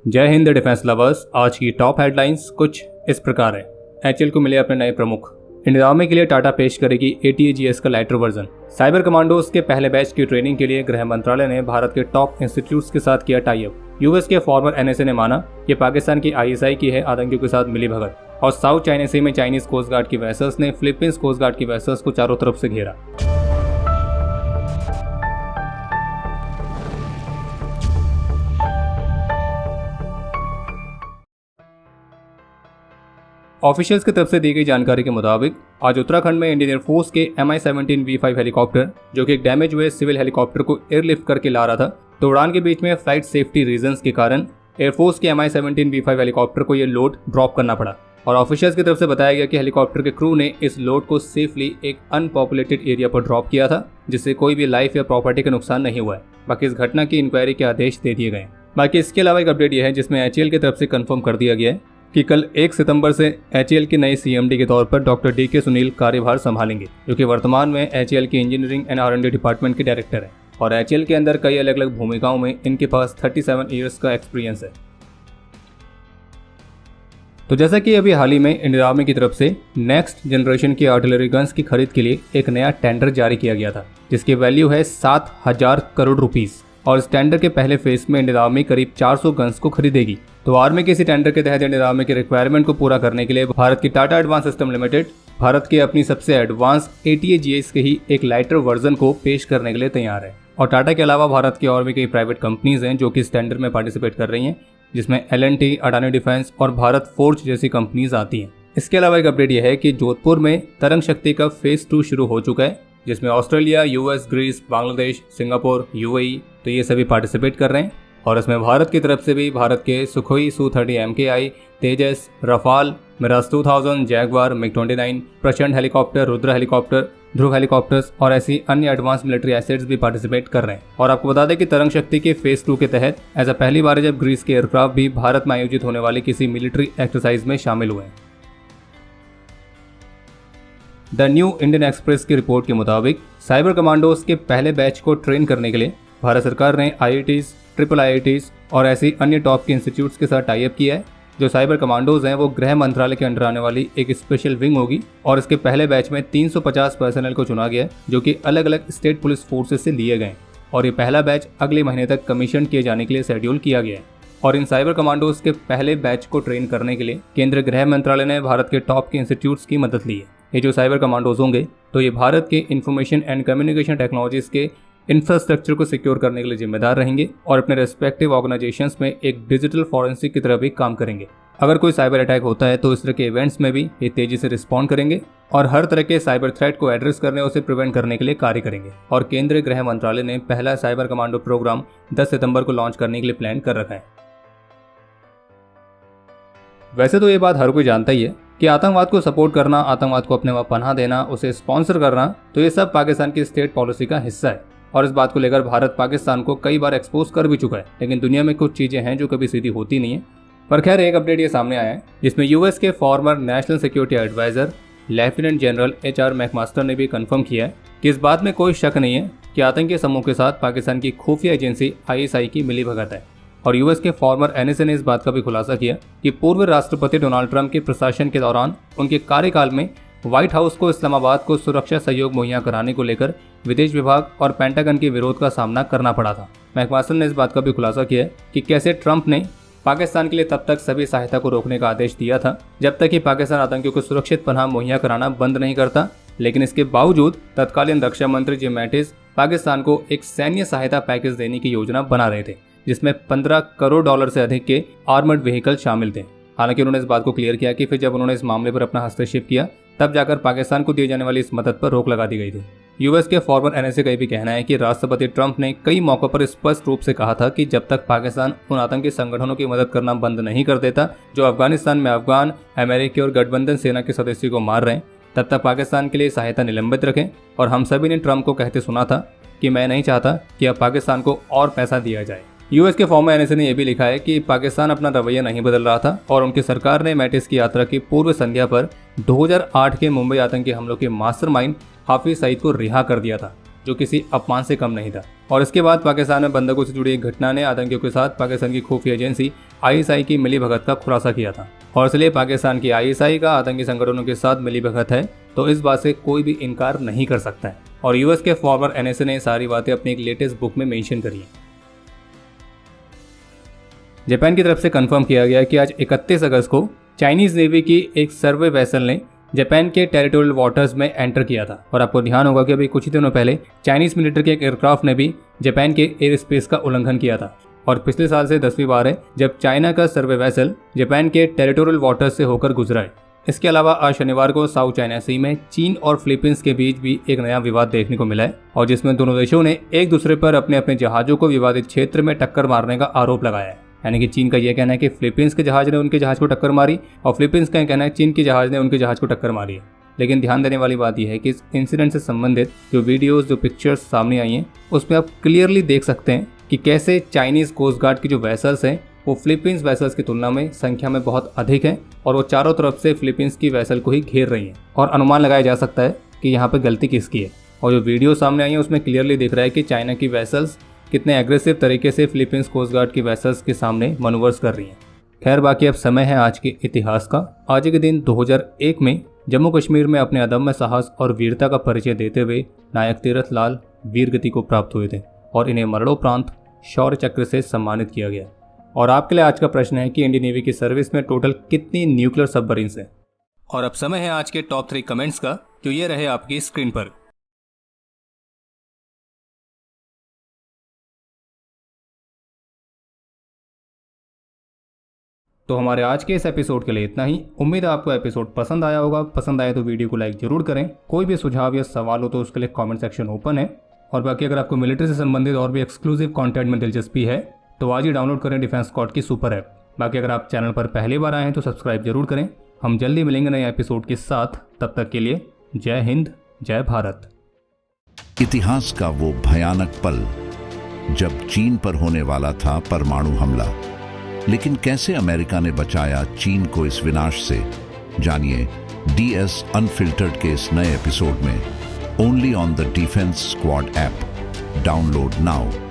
जय Hind defence lovers. आज की टॉप हेडलाइंस कुछ इस प्रकार है। एचएएल को मिले अपने नए प्रमुख। इंडियन आर्मी के लिए टाटा पेश करेगी ATAGS का लाइटर वर्जन। साइबर कमांडोज के पहले बैच की ट्रेनिंग के लिए गृह मंत्रालय ने भारत के टॉप इंस्टीट्यूट्स के साथ किया टाई अप। यूएस के फॉर्मर NSA ने माना कि पाकिस्तान की ISI की है आतंकियों के साथ मिली भगत। और साउथ चाइना सी में चाइनीज कोस्ट गार्ड की वेसल्स ने फिलीपींस कोस्ट गार्ड की वेसल्स को चारों तरफ से घेरा। ऑफिशियल्स की तरफ से दी गई जानकारी के मुताबिक आज उत्तराखंड में इंडियन एयरफोर्स के Mi-17 V5 हेलीकॉप्टर, जो कि एक डैमेज हुए सिविल हेलीकॉप्टर को एयरलिफ्ट करके ला रहा था, तो उड़ान के बीच में फ्लाइट सेफ्टी रीजंस के कारण एयरफोर्स के Mi-17 V5 हेलीकॉप्टर को यह लोड ड्रॉप करना पड़ा। और ऑफिशियल्स की तरफ से बताया गया कि हेलीकॉप्टर के क्रू ने इस लोड को सेफली एक अनपॉपुलेटेड एरिया पर ड्रॉप किया था, जिससे कोई भी लाइफ या प्रॉपर्टी का नुकसान नहीं हुआ है। बाकी इस घटना की इंक्वायरी के आदेश दे दिए गए। बाकी इसके अलावा एक अपडेट यह है जिसमें HAL की तरफ से कंफर्म कर दिया गया है कि कल 1 सितंबर से HAL के नए CMD के तौर पर डॉक्टर DK सुनील कार्यभार संभालेंगे, जो कि वर्तमान में HAL की इंजीनियरिंग एंड R&D डिपार्टमेंट के डायरेक्टर हैं। और HAL के अंदर कई अलग अलग भूमिकाओं में इनके पास 37 ईयर्स का एक्सपीरियंस है। तो जैसा कि अभी हाल ही में इंडियन आर्मी की तरफ से नेक्स्ट जनरेशन की आर्टिलरी गन्स की खरीद के लिए एक नया टेंडर जारी किया गया था, जिसकी वैल्यू है 7,000 करोड़ रुपीस। और इस टेंडर के पहले फेज में इंडियन आर्मी करीब 400 गन्स को खरीदेगी। तो आर्मी के इसी टेंडर के तहत इंडियन आर्मी की रिक्वायरमेंट को पूरा करने के लिए भारत की Tata advance system limited Bharat के अपनी सबसे एडवांस ATAGS के ही एक लाइटर वर्जन को पेश करने के लिए तैयार है। और टाटा के अलावा भारत की और भी कई प्राइवेट कंपनीज हैं जो कि इस टेंडर में पार्टिसिपेट कर रही हैं, जिसमें L&T, अडानी डिफेंस और भारत फोर्ज जैसी कंपनीज आती हैं। इसके अलावा एक अपडेट यह है कि जोधपुर में तरंग शक्ति का फेज 2 शुरू हो चुका है, जिसमें Australia, US, Greece, Bangladesh, Singapore, UAE तो ये सभी पार्टिसिपेट कर रहे हैं। और इसमें भारत की तरफ से भी भारत के सुखोई Su-30 MKI, तेजस, रफाल, मिराज 2000, जैगवार, MiG-29, प्रचंड हेलीकॉप्टर, रुद्र हेलीकॉप्टर, ध्रुव हेलीकॉप्टर्स और ऐसी अन्य एडवांस मिलिट्री एसेट्स भी पार्टिसिपेट कर रहे हैं। और आपको बता दें कि तरंग शक्ति के फेज 2 के तहत ऐसा पहली बार है जब ग्रीस के एयरक्राफ्ट भी भारत में आयोजित होने वाली किसी मिलिट्री एक्सरसाइज में शामिल हुए हैं। द न्यू इंडियन एक्सप्रेस की रिपोर्ट के मुताबिक साइबर कमांडोज के पहले बैच को ट्रेन करने के लिए भारत सरकार ने IITs, IIITs और ऐसी अन्य टॉप के इंस्टीट्यूट्स के साथ टाई अप किया है। जो साइबर कमांडोज हैं वो गृह मंत्रालय के अंडर आने वाली एक स्पेशल विंग होगी। और इसके पहले बैच में 350 पर्सनल को चुना गया है, जो कि अलग अलग स्टेट पुलिस फोर्सेस से लिए गए। और ये पहला बैच अगले महीने तक कमीशन किए जाने के लिए शेड्यूल किया गया है। और इन साइबर कमांडोज के पहले बैच को ट्रेन करने के लिए केंद्रीय गृह मंत्रालय ने भारत के टॉप के इंस्टीट्यूट्स की मदद ली है। ये जो साइबर कमांडोज होंगे तो ये भारत के इंफॉर्मेशन एंड कम्युनिकेशन टेक्नोलॉजीज के इंफ्रास्ट्रक्चर को सिक्योर करने के लिए जिम्मेदार रहेंगे और अपने रेस्पेक्टिव ऑर्गेनाइजेशंस में एक डिजिटल फॉरेंसिक की तरह भी काम करेंगे। अगर कोई साइबर अटैक होता है तो इस तरह के इवेंट्स में भी ये तेजी से रिस्पॉन्ड करेंगे और हर तरह के साइबर थ्रेट को एड्रेस करने और उसे प्रिवेंट करने के लिए कार्य करेंगे। और केंद्रीय गृह मंत्रालय ने पहला साइबर कमांडो प्रोग्राम 10 सितंबर को लॉन्च करने के लिए प्लान कर रखा है। वैसे तो ये बात हर कोई जानता ही है कि आतंकवाद को सपोर्ट करना, आतंकवाद को अपने वहाँ पनाह देना, उसे स्पॉन्सर करना, तो ये सब पाकिस्तान की स्टेट पॉलिसी का हिस्सा है। और इस बात को लेकर भारत पाकिस्तान को कई बार एक्सपोज कर भी चुका है। लेकिन दुनिया में कुछ चीज़ें हैं जो कभी सीधी होती नहीं है। पर खैर एक अपडेट ये सामने आया है जिसमें US के former national security advisor lieutenant general HR McMaster ने भी कंफर्म किया है कि इस बात में कोई शक नहीं है कि आतंकी समूह के साथ पाकिस्तान की खुफिया एजेंसी ISI की मिलीभगत है। और US के फॉर्मर NSA ने इस बात का भी खुलासा किया कि पूर्व राष्ट्रपति डोनाल्ड ट्रंप के प्रशासन के दौरान उनके कार्यकाल में व्हाइट हाउस को इस्लामाबाद को सुरक्षा सहयोग मुहैया कराने को लेकर विदेश विभाग और पेंटागन के विरोध का सामना करना पड़ा था। मैकमास्टर ने इस बात का भी खुलासा किया कि कैसे ट्रंप ने पाकिस्तान के लिए तब तक सभी सहायता को रोकने का आदेश दिया था जब तक कि पाकिस्तान आतंकियों को सुरक्षित पनाह मुहैया कराना बंद नहीं करता। लेकिन इसके बावजूद तत्कालीन रक्षा मंत्री जिम मैटिस पाकिस्तान को एक सैन्य सहायता पैकेज देने की योजना बना रहे थे, जिसमें $15 करोड़ से अधिक के आर्मर्ड व्हीकल शामिल थे। हालांकि उन्होंने इस बात को क्लियर किया कि फिर जब उन्होंने इस मामले पर अपना हस्तक्षेप किया तब जाकर पाकिस्तान को दिए जाने वाली इस मदद पर रोक लगा दी गई थी। US के फॉर्मर NSA का भी कहना है कि राष्ट्रपति ट्रंप ने कई मौकों पर स्पष्ट रूप से कहा था कि जब तक पाकिस्तान उन आतंकी संगठनों की मदद करना बंद नहीं कर देता जो अफगानिस्तान में अफगान, अमेरिकी और गठबंधन सेना के सदस्यों को मार रहे हैं, तब तक पाकिस्तान के लिए सहायता निलंबित रखें। और हम सभी ने ट्रंप को कहते सुना था कि मैं नहीं चाहता कि अब पाकिस्तान को और पैसा दिया जाए। US के फॉर्मर NSA ने यह भी लिखा है कि पाकिस्तान अपना रवैया नहीं बदल रहा था और उनकी सरकार ने मैटिस की यात्रा की पूर्व संध्या पर 2008 के मुंबई आतंकी हमलों के मास्टरमाइंड हाफिज सईद को रिहा कर दिया था, जो किसी अपमान से कम नहीं था। और इसके बाद पाकिस्तान में बंधकों से जुड़ी एक घटना ने आतंकियों के साथ पाकिस्तान की खुफिया एजेंसी ISI की मिलीभगत का खुलासा किया था। और इसलिए पाकिस्तान की ISI का आतंकी संगठनों के साथ मिलीभगत है तो इस बात से कोई भी इनकार नहीं कर सकता है। और US के फॉर्मर NSA ने सारी बातें अपनी एक लेटेस्ट बुक में मेंशन करी है। जापान की तरफ से कंफर्म किया गया कि आज 31 अगस्त को चाइनीज नेवी की एक सर्वे वेसल ने जापान के टेरिटोरियल वाटर्स में एंटर किया था। और आपको ध्यान होगा कि अभी कुछ ही दिनों पहले चाइनीज मिलिट्री के एक एयरक्राफ्ट ने भी जापान के एयर स्पेस का उल्लंघन किया था। और पिछले साल से 10वीं बार है जब चाइना का सर्वे वेसल जापान के टेरिटोरियल वाटर्स से होकर गुजरा है। इसके अलावा आज शनिवार को साउथ चाइना सी में चीन और फिलीपींस के बीच भी एक नया विवाद देखने को मिला है, और जिसमें दोनों देशों ने एक दूसरे पर अपने अपने जहाजों को विवादित क्षेत्र में टक्कर मारने का आरोप लगाया है। यानी कि चीन का यह कहना है कि फिलीपींस के जहाज ने उनके जहाज को टक्कर मारी और फिलीपींस का कहना है चीन के जहाज ने उनके जहाज को टक्कर मारी है। लेकिन ध्यान देने वाली बात यह है कि इस इंसिडेंट से संबंधित जो वीडियोस जो पिक्चर्स सामने आई हैं उसमें आप क्लियरली देख सकते हैं कि कैसे चाइनीज कोस्ट गार्ड की जो वेसल्स हैं वो फिलीपींस वेसल्स की तुलना में संख्या में बहुत अधिक हैं और वो चारों तरफ से फिलीपींस की वेसल को ही घेर रही हैं। और अनुमान लगाया जा सकता है कि यहाँ पर गलती किसकी है। और जो वीडियो सामने आई है उसमें क्लियरली दिख रहा है कि चाइना की वेसल्स कितने एग्रेसिव तरीके से फिलीपींस कोस्ट गार्ड की वेसल्स के सामने मनूवर्स कर रही हैं। खैर बाकी अब समय है आज के इतिहास का। आज के दिन 2001 में जम्मू कश्मीर में अपने अदम्य साहस और वीरता का परिचय देते हुए नायक तीरथ लाल वीर गति को प्राप्त हुए थे और इन्हें मरणोपरांत शौर्य चक्र से सम्मानित किया गया। और आपके लिए आज का प्रश्न है कि इंडियन नेवी की सर्विस में टोटल कितनी न्यूक्लियर सबमरीन्स हैं। और अब समय है आज के टॉप 3 कमेंट्स का, जो ये रहे आपकी स्क्रीन पर। तो हमारे आज के इस एपिसोड के लिए इतना ही। उम्मीद है आपको एपिसोड पसंद आया होगा। पसंद आए तो वीडियो को लाइक जरूर करें। कोई भी सुझाव या सवाल हो तो उसके लिए कमेंट सेक्शन ओपन है। और बाकी अगर आपको मिलिट्री से संबंधित और भी एक्सक्लूसिव कंटेंट में दिलचस्पी है तो आज ही डाउनलोड करें डिफेंस स्क्वाड की सुपर ऐप। बाकी अगर आप चैनल पर पहली बार आए हैं तो सब्सक्राइब जरूर करें। हम जल्दी मिलेंगे नए एपिसोड के साथ। तब तक के लिए जय हिंद, जय भारत। इतिहास का वो भयानक पल जब चीन पर होने वाला था परमाणु हमला, लेकिन कैसे अमेरिका ने बचाया चीन को इस विनाश से, जानिए DS अनफिल्टर्ड के इस नए एपिसोड में, only on the defence squad app. Download now.